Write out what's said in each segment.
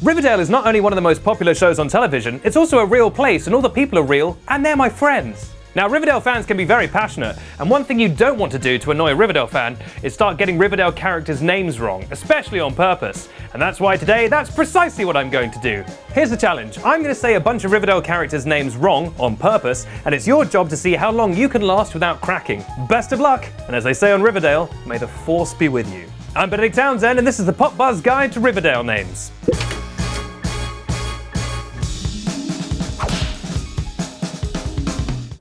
Riverdale is not only one of the most popular shows on television, it's also a real place and all the people are real, and they're my friends. Now, Riverdale fans can be very passionate, and one thing you don't want to do to annoy a Riverdale fan is start getting Riverdale characters' names wrong, especially on purpose. And that's why today, that's precisely what I'm going to do. Here's the challenge. I'm going to say a bunch of Riverdale characters' names wrong on purpose, and it's your job to see how long you can last without cracking. Best of luck, and as they say on Riverdale, may the force be with you. I'm Benedict Townsend, and this is the PopBuzz Guide to Riverdale Names.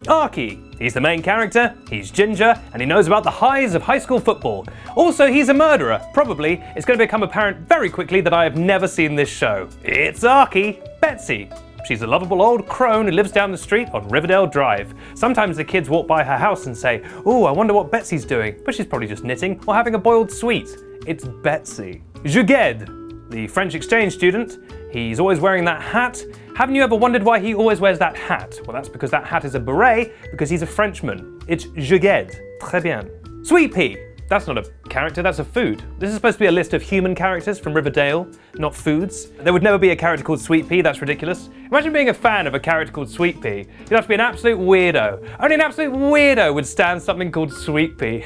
Barky. He's the main character, he's ginger, and he knows about the highs of high school football. Also, he's a murderer. Probably, it's going to become apparent very quickly that I have never seen this show. It's Arky. Betsy. She's a lovable old crone who lives down the street on Riverdale Drive. Sometimes the kids walk by her house and say, "Ooh, I wonder what Betsy's doing," but she's probably just knitting or having a boiled sweet. It's Betsy. Jughead, the French exchange student. He's always wearing that hat. Haven't you ever wondered why he always wears that hat? Well, that's because that hat is a beret, because he's a Frenchman. It's Jughead. Très bien. Sweet Pea. That's not a character, that's a food. This is supposed to be a list of human characters from Riverdale, not foods. There would never be a character called Sweet Pea, that's ridiculous. Imagine being a fan of a character called Sweet Pea. You'd have to be an absolute weirdo. Only an absolute weirdo would stand something called Sweet Pea.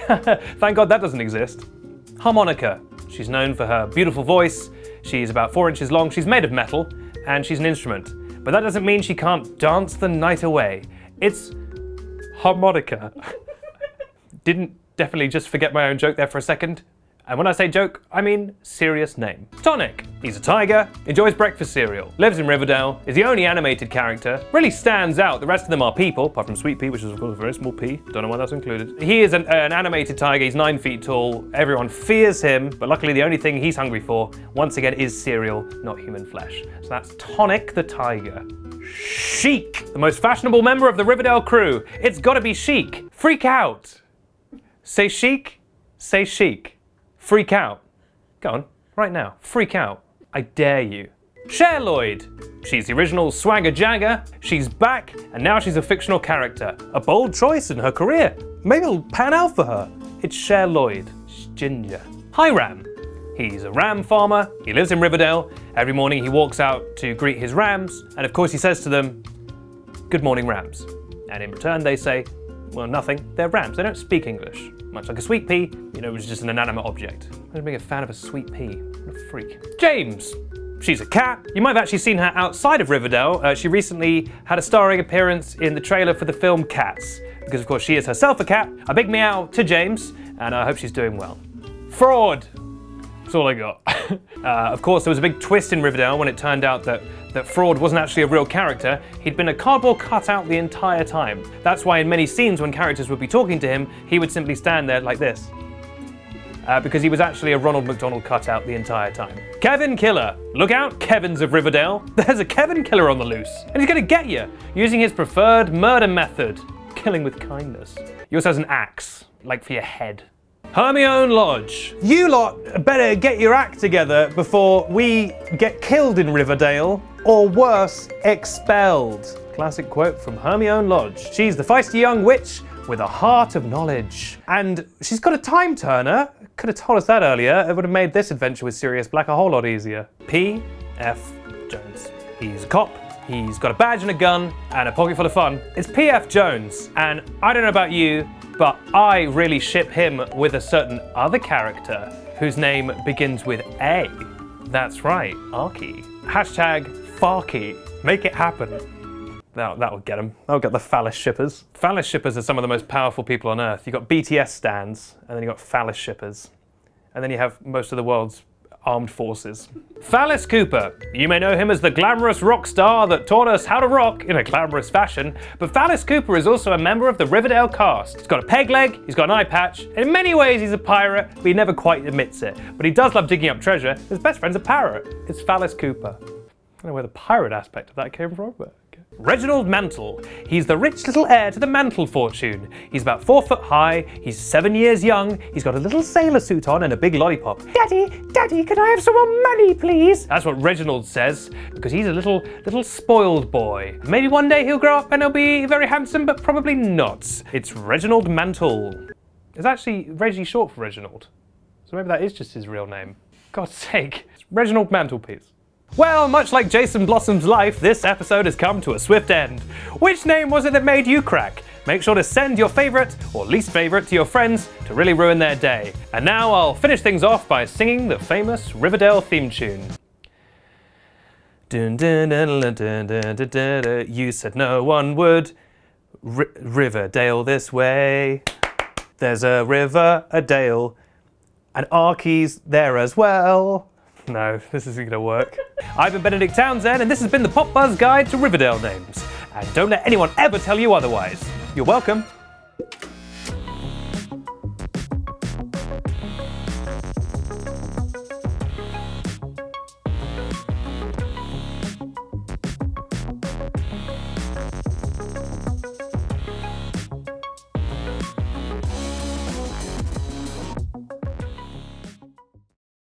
Thank God that doesn't exist. Harmonica. She's known for her beautiful voice. She's about 4 inches long, she's made of metal, and she's an instrument. But that doesn't mean she can't dance the night away. It's Harmonica. Didn't definitely just forget my own joke there for a second. And when I say joke, I mean serious name. Tonic. He's a tiger, enjoys breakfast cereal, lives in Riverdale, is the only animated character, really stands out. The rest of them are people, apart from Sweet Pea, which is of course a very small pea. Don't know why that's included. He is an animated tiger, he's 9 feet tall, everyone fears him, but luckily the only thing he's hungry for, once again, is cereal, not human flesh. So that's Tonic the tiger. Chic, the most fashionable member of the Riverdale crew. It's gotta be Chic. Freak out. Say chic, say chic. Freak out. Go on, right now. Freak out. I dare you. Cher Lloyd. She's the original Swagger Jagger. She's back, and now she's a fictional character. A bold choice in her career. Maybe it'll pan out for her. It's Cher Lloyd. She's ginger. Hiram. He's a ram farmer. He lives in Riverdale. Every morning he walks out to greet his rams, and of course he says to them, "Good morning, rams." And in return they say, well, nothing. They're rams. They don't speak English. Much like a sweet pea, it's just an inanimate object. I'm being a fan of a sweet pea. What a freak. James. She's a cat. You might have actually seen her outside of Riverdale. She recently had a starring appearance in the trailer for the film Cats, because of course she is herself a cat. A big meow to James, and I hope she's doing well. Fraud. That's all I got. Of course, there was a big twist in Riverdale when it turned out that Fraud wasn't actually a real character. He'd been a cardboard cutout the entire time. That's why in many scenes when characters would be talking to him, he would simply stand there like this. Because he was actually a Ronald McDonald cutout the entire time. Gavin Killer. Look out, Kevins of Riverdale. There's a Gavin Killer on the loose. And he's gonna get you, using his preferred murder method. Killing with kindness. He also has an axe, like for your head. Hermione Lodge. You lot better get your act together before we get killed in Riverdale, or worse, expelled. Classic quote from Hermione Lodge. She's the feisty young witch with a heart of knowledge. And she's got a time turner. Could have told us that earlier. It would have made this adventure with Sirius Black a whole lot easier. P.F. Jones. He's a cop. He's got a badge and a gun and a pocket full of fun. It's P.F. Jones, and I don't know about you, but I really ship him with a certain other character whose name begins with A. That's right, Arky. Hashtag Farky. Make it happen. That'll get him. That'll get the phallus shippers. Phallus shippers are some of the most powerful people on Earth. You've got BTS stans, and then you've got phallus shippers. And then you have most of the world's armed forces. Phalus Cooper. You may know him as the glamorous rock star that taught us how to rock in a glamorous fashion, but Phalus Cooper is also a member of the Riverdale cast. He's got a peg leg, he's got an eye patch, and in many ways he's a pirate, but he never quite admits it. But he does love digging up treasure. His best friend's a parrot. It's Phalus Cooper. I don't know where the pirate aspect of that came from, but okay. Reginald Mantle. He's the rich little heir to the Mantle fortune. He's about 4 foot high, he's 7 years young, he's got a little sailor suit on and a big lollipop. Daddy, can I have some more money, please? That's what Reginald says, because he's a little spoiled boy. Maybe one day he'll grow up and he'll be very handsome, but probably not. It's Reginald Mantle. It's actually Reggie short for Reginald. So maybe that is just his real name. God's sake. It's Reginald Mantelpiece. Well, much like Jason Blossom's life, this episode has come to a swift end. Which name was it that made you crack? Make sure to send your favourite or least favourite to your friends to really ruin their day. And now I'll finish things off by singing the famous Riverdale theme tune. Dun, dun, dun, dun, dun, dun, dun, dun, dun. You said no one would. Riverdale this way. There's a river, a dale, and Arky's there as well. No, this isn't going to work. I've been Benedict Townsend, and this has been the PopBuzz Guide to Riverdale names. And don't let anyone ever tell you otherwise. You're welcome.